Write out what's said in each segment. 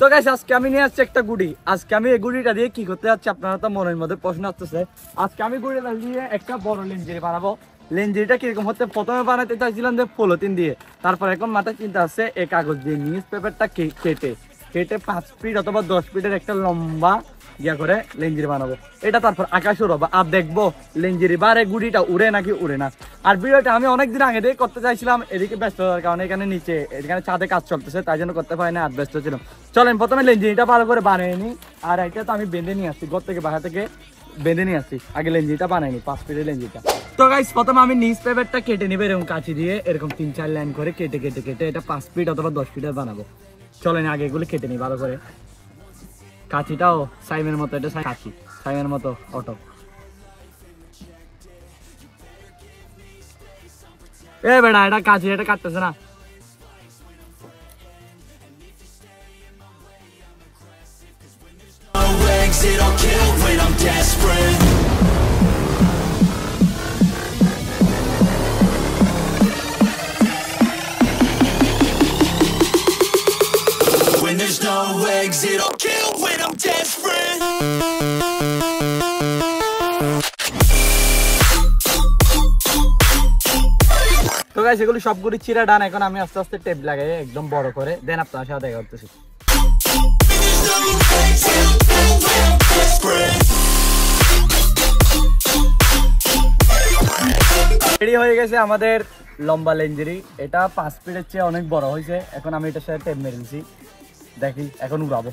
তো গাইস আজকে আমি নিয়ে আসছি একটা গুড়ি। আজকে আমি এই গুড়িটা দিয়ে কি করতে যাচ্ছি আপনারা তো মনের মধ্যে প্রশ্ন আসতেছে। আজকে আমি গুড়িটা দিয়ে একটা বড় লেঞ্জিরি বানাবো। লেঞ্জিরিটা কিরকম হচ্ছে প্রথমে বানাতে চাইছিলাম যে পলিথিন দিয়ে, তারপর এখন মাথায় চিন্তা আসছে এই কাগজ দিয়ে নিউজ পেপারটা কেটে 5 ফিট অথবা 10 ফিটের একটা লম্বা ইয়া করে লেঞ্জিরি বানাবো। এটা তারপর আকাশ উড়াবো আর দেখবো লেঞ্জিরি বারে গুড়িটা উড়ে নাকি উড়ে না। আর ভিডিওটা আমি অনেকদিন আগে দিয়ে করতে চাইছিলাম, এদিকে ব্যস্ততার কারণে এখানে নিচে এখানে ছাদে কাজ চলতেছে তাই জন্য করতে পারি না, আর ব্যস্ত ছিলাম। চলেন প্রথমে লেঞ্জিরিটা ভালো করে বানিয়ে নিই। আর এটা তো আমি বেঁধে নিয়ে আসছি ঘর থেকে, বাসা থেকে বেঁধে নিয়ে আসছি। আগে লেঞ্জিটা বানাইনি 5 ফিটের লেঞ্জিটা। তো গাইস প্রথমে আমি নিউজ পেপারটা কেটে নিবে এরকম কাঁচি দিয়ে, এরকম 3-4 লাইন করে কেটে কেটে কেটে এটা 5 ফিট অথবা 10 ফিটের বানাবো। চলেন আগে এগুলো কেটে নিই ভালো করে। কাঁচিটাও সাইমের মতো, এটা কাঁচি সাইমের মতো অটো। এ বেটা এটা কাঁচি, এটা কাটতেছে না। It'll kill when I'm desperate. When there's no exit, I'll kill when I'm desperate. তো গাইস এগুলো সবগুলো চিরা ডান। এখন আমি আস্তে আস্তে টেপ লাগাই একদম বড় করে, দেন আপনার সাথে দেখা করতেছি। রেডি হয়ে গেছে আমাদের লম্বা লেঞ্জিরি। এটা 5 ফিটের চেয়ে অনেক বড় হয়েছে। এখন আমি এটার সাথে টেপ মেরে দিচ্ছি, দেখি এখন উড়াবো।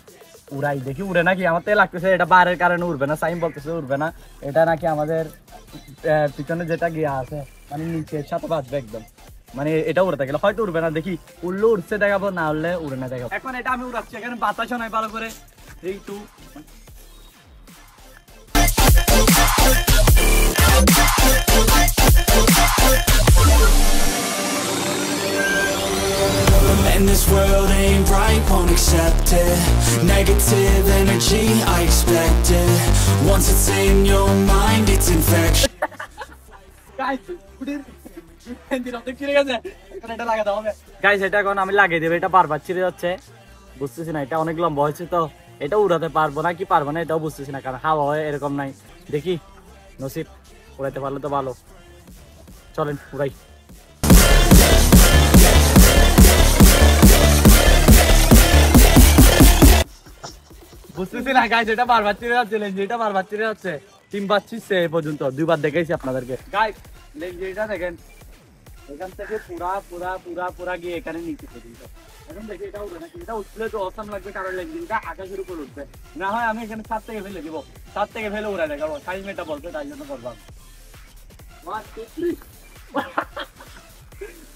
উড়াই দেখি উড়ে নাকি। আমার তো লাগতেছে এটা বারের কারণে উড়বে না, সাইম বলতেছে উড়বে না। এটা নাকি আমাদের পিছনে যেটা গিয়া আছে মানে নিচের সাথে বাঁচবে একদম, মানে এটা উড়তে গেলে হয়তো উড়বে না। দেখি উড়লে উড়ছে দেখাবো, না উড়লে উড়ে না দেখাবো। এখন এটা আমি উড়াচ্ছি, এখানে বাতাসও নাই ভালো করে। 3, 2 And this world ain't right, won't accept it. Negative energy, I expect it. Once it's in your mind, it's infection. Guys এটা এখন আমি লাগিয়ে দেবো। এটা বারবার ছিঁড়ে যাচ্ছে, বুঝতেছি না। এটা অনেক লম্বা হয়েছে তো এটা উড়াতে পারবো না কি পারবো না এটাও বুঝতেছি না, কারণ হাওয়া হয় এরকম নাই। দেখি নসিব, উড়াইতে পারলে তো ভালো। চলেন উড়াই। বুঝতেছি না গাইস, এটা বারবার ছিঁড়ে যাচ্ছে, লেঞ্জিটা বারবার ছিঁড়ে যাচ্ছে। 3 বার ছিঁড়ছে এ পর্যন্ত, 2 বার দেখাইছি আপনাদেরকে। গাইস লেঞ্জিটা দেখেন এখান থেকে পুরা পুরা পুরা পুরা গিয়ে এখানে নিচে পর্যন্ত। এখন দেখি এটা উঠবে নাকি। এটা উঠলে তো অসাম লাগবে, কারণ লেঞ্জিটা আকাশের উপর উঠবে। না হয় আমি এখানে ছাদ থেকে ফেলে দিব, ছাদ থেকে ফেলে উড়াই দেখাবো। সাইজ মেটা বলছে তাই জন্য করলাম।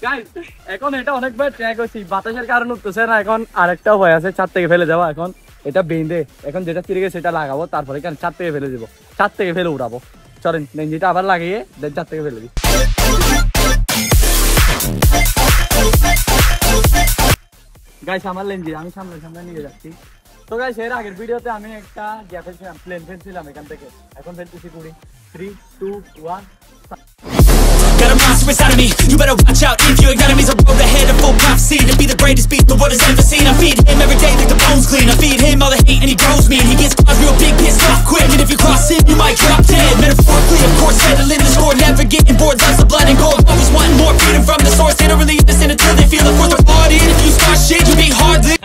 গাইস এখন এটা অনেকবার ট্রাই করছি, বাতাসের কারণে উঠতেছে না। এখন আরেকটাও হয়ে আছে, ছাদ থেকে ফেলে যাবো। এখন এটা বেঁধে এখন যেটা চিরে গেছে সেটা লাগাবো, তারপরে এখানে ছাদ থেকে ফেলে দেবো, ছাদ থেকে ফেলে উড়াবো। চলেন লেঞ্জিটা আবার লাগিয়ে দেন ছাদ থেকে ফেলে দিই। গাইস আমার লেঞ্জি আমি সামনে সামনে নিয়ে যাচ্ছি। তো গাইস এর আগের ভিডিওতে আমি একটা প্লেন ফেলছিলাম এখান থেকে, এখন ফেলতেছি কুড়ি। 3, 2, 1 Got a monster inside of me, you better watch out. If your enemy's a road ahead of full prophecy to be the greatest beast the world has ever seen. I feed him every day like the bones clean. I feed him all the hate and he grows me, and he gets caught real big, pissed off quick. And if you cross him, you might drop dead. Metaphorically, of course, settling the score, never getting bored. Lots of blood and gold, always wanting more, freedom from the source. They don't really listen until they feel it for their body. And if you start shit, you be hardly.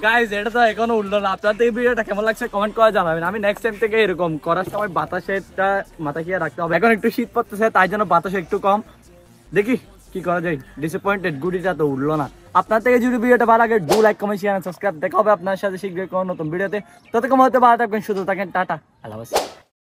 Guys এটা তো এখনো উঠলো না। আপনাদের এই ভিডিওটা কেমন লাগছে কমেন্ট করে জানাবেন। আমি নেক্সট টাইম থেকে এরকম করার সময় বাতাসেটা মাথা খেয়ে রাখতে হবে। এখন একটু শীত পড়তেছে তাই জন্য বাতাস একটু কম। দেখি কি করা যায়। ডিসঅ্যাপয়েন্টেড, গুডিটা তো উঠলো না। আপনার থেকে যদি ভিডিওটা ভালো লাগে do like comment share subscribe. দেখা হবে আপনার সাথে শীঘ্রই কোনো নতুন ভিডিওতে। ততক্ষণ হতে ভালো থাকবেন, সুস্থ থাকেন, টাটা, আল্লাহ হাফেজ।